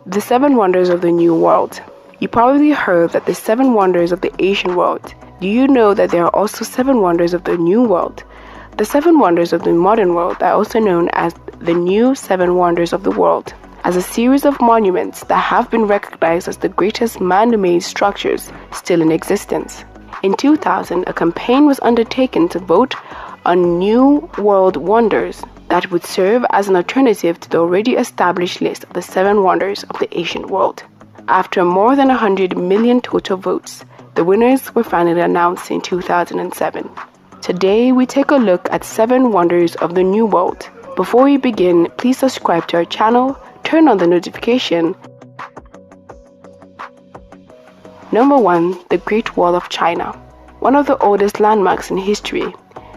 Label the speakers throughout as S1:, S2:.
S1: The Seven Wonders of the New World. You probably heard that the Seven Wonders of the Ancient World. Do you know that there are also Seven Wonders of the New World? The Seven Wonders of the Modern World are also known as the New Seven Wonders of the World, as a series of monuments that have been recognized as the greatest man-made structures still in existence. In 2000, a campaign was undertaken to vote on New World Wonders that would serve as an alternative to the already established list of the Seven Wonders of the Ancient World. After more than 100 million total votes, the winners were finally announced in 2007. Today, we take a look at 7 wonders of the New World. Before we begin, please subscribe to our channel, turn on the notification. Number 1. The Great Wall of China. One of the oldest landmarks in history.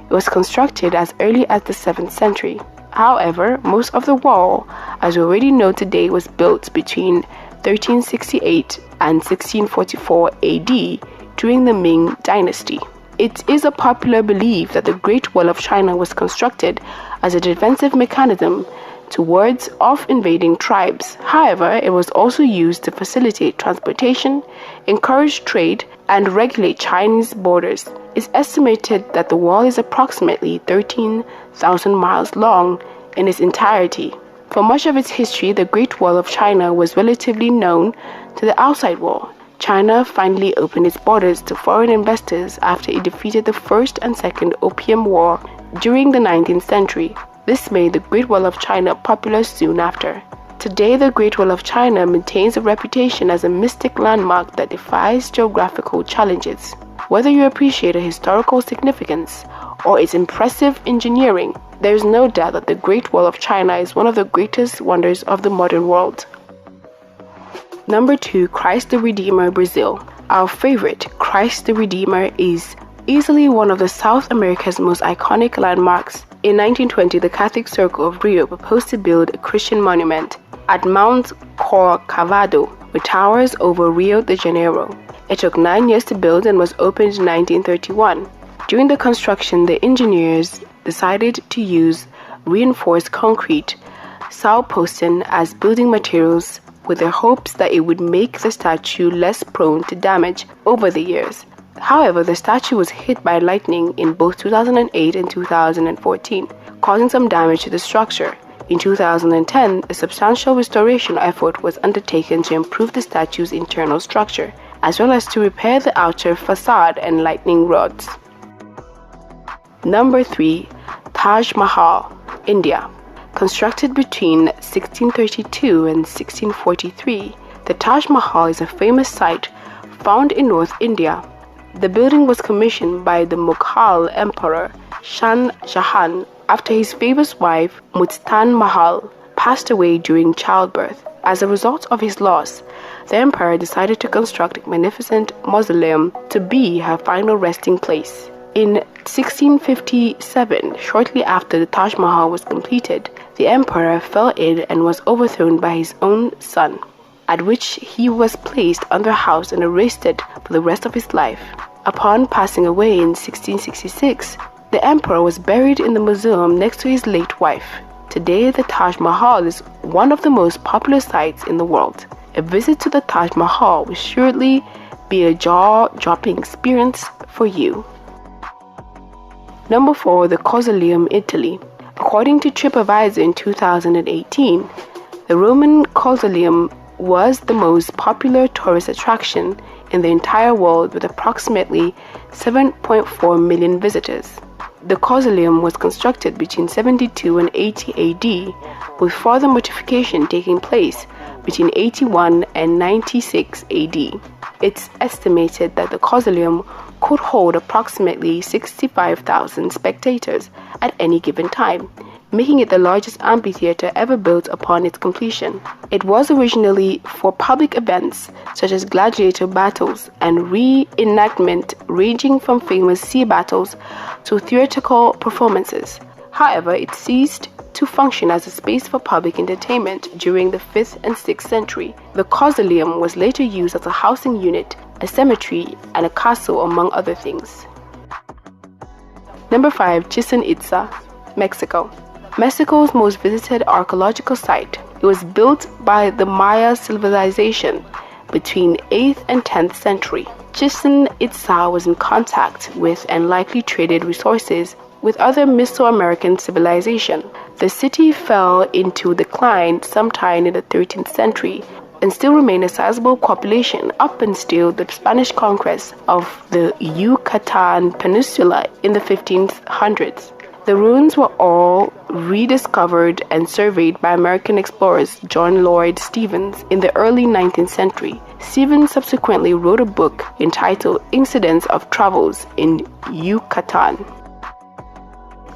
S1: It was constructed as early as the 7th century. However, most of the wall, as we already know today, was built between 1368 and 1644 AD during the Ming Dynasty. It is a popular belief that the Great Wall of China was constructed as a defensive mechanism to ward off invading tribes. However, it was also used to facilitate transportation, encourage trade, and regulate Chinese borders. It's estimated that the wall is approximately 13,000 miles long in its entirety. For much of its history, the Great Wall of China was relatively known to the outside world. China finally opened its borders to foreign investors after it defeated the First and Second Opium War during the 19th century. This made the Great Wall of China popular soon after. Today, the Great Wall of China maintains a reputation as a mystic landmark that defies geographical challenges. Whether you appreciate its historical significance or its impressive engineering, there is no doubt that the Great Wall of China is one of the greatest wonders of the modern world. Number 2. Christ the Redeemer, Brazil. Our favorite, Christ the Redeemer, is easily one of the South America's most iconic landmarks. In 1920, the Catholic Circle of Rio proposed to build a Christian monument at Mount Corcovado, with towers over Rio de Janeiro. It took 9 years to build and was opened in 1931. During the construction, the engineers decided to use reinforced concrete soupposting as building materials, with the hopes that it would make the statue less prone to damage over the years. However, the statue was hit by lightning in both 2008 and 2014, causing some damage to the structure. In 2010, a substantial restoration effort was undertaken to improve the statue's internal structure, as well as to repair the outer facade and lightning rods. Number 3. Taj Mahal, India. Constructed between 1632 and 1643, the Taj Mahal is a famous site found in North India. The building was commissioned by the Mughal Emperor Shah Jahan after his famous wife Mumtaz Mahal passed away during childbirth. As a result of his loss, the emperor decided to construct a magnificent mausoleum to be her final resting place. In 1657, shortly after the Taj Mahal was completed, the emperor fell ill and was overthrown by his own son, at which he was placed under house and arrested for the rest of his life. Upon passing away in 1666, the emperor was buried in the mausoleum next to his late wife. Today, the Taj Mahal is one of the most popular sites in the world. A visit to the Taj Mahal will surely be a jaw-dropping experience for you. Number 4. The Colosseum, Italy. According to TripAdvisor in 2018, the Roman Colosseum was the most popular tourist attraction in the entire world, with approximately 7.4 million visitors. The Colosseum was constructed between 72 and 80 AD, with further modification taking place between 81 and 96 AD. It's estimated that the Colosseum could hold approximately 65,000 spectators at any given time, making it the largest amphitheater ever built upon its completion. It was originally for public events such as gladiator battles and reenactment, ranging from famous sea battles to theatrical performances. However, it ceased to function as a space for public entertainment during the 5th and 6th century. The Colosseum was later used as a housing unit, a cemetery, and a castle, among other things. Number 5. Chichen Itza, Mexico. Mexico's most visited archaeological site. It was built by the Maya civilization between 8th and 10th century. Chichen Itza was in contact with and likely traded resources with other Mesoamerican civilization. The city fell into decline sometime in the 13th century and still remained a sizable population up until the Spanish conquest of the Yucatan Peninsula in the 1500s. The ruins were all rediscovered and surveyed by American explorers John Lloyd Stephens in the early 19th century. Stephens subsequently wrote a book entitled Incidents of Travels in Yucatan.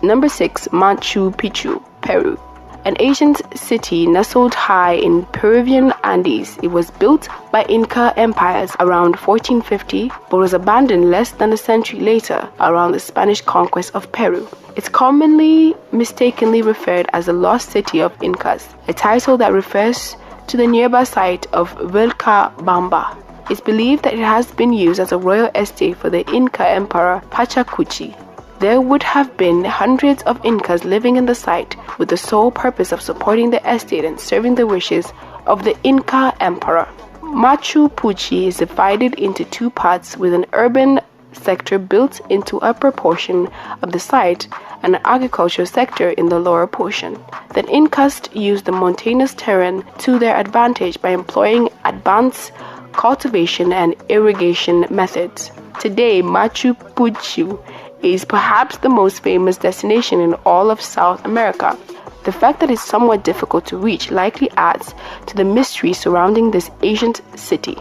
S1: Number 6. Machu Picchu, Peru. An ancient city nestled high in Peruvian Andes, it was built by Inca empires around 1450 but was abandoned less than a century later around the Spanish conquest of Peru. It's commonly mistakenly referred as the lost city of Incas, a title that refers to the nearby site of Vilcabamba. It's believed that it has been used as a royal estate for the Inca emperor Pachacuti. There would have been hundreds of Incas living in the site with the sole purpose of supporting the estate and serving the wishes of the Inca emperor. Machu Picchu is divided into two parts with an urban sector built into upper portion of the site and an agricultural sector in the lower portion. The Incas used the mountainous terrain to their advantage by employing advanced cultivation and irrigation methods. Today, Machu Picchu is perhaps the most famous destination in all of South America. The fact that it's somewhat difficult to reach likely adds to the mystery surrounding this ancient city.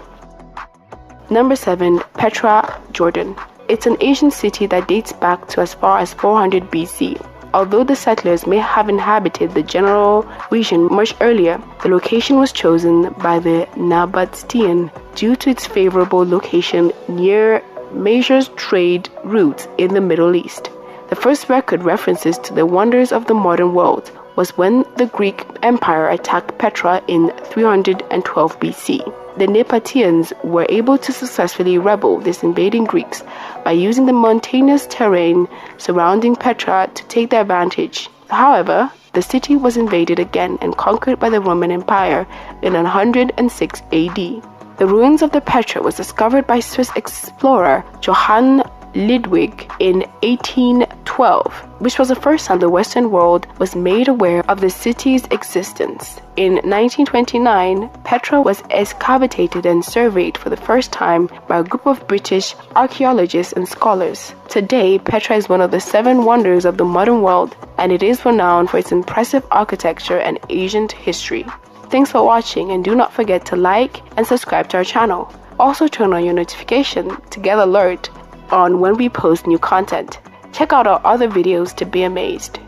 S1: Number 7. Petra, Jordan. It's an ancient city that dates back to as far as 400 BC. Although the settlers may have inhabited the general region much earlier, the location was chosen by the Nabateans due to its favorable location near major trade routes in the Middle East. The first record references to the wonders of the modern world was when the Greek Empire attacked Petra in 312 BC. The Nabateans were able to successfully rebel these invading Greeks by using the mountainous terrain surrounding Petra to take their advantage. However, the city was invaded again and conquered by the Roman Empire in 106 AD. The ruins of the Petra was discovered by Swiss explorer Johann Ludwig in 1812, which was the first time the Western world was made aware of the city's existence. In 1929, Petra was excavated and surveyed for the first time by a group of British archaeologists and scholars. Today, Petra is one of the 7 wonders of the modern world, and it is renowned for its impressive architecture and ancient history. Thanks for watching, and do not forget to like and subscribe to our channel. Also turn on your notification to get alert on when we post new content. Check out our other videos to be amazed.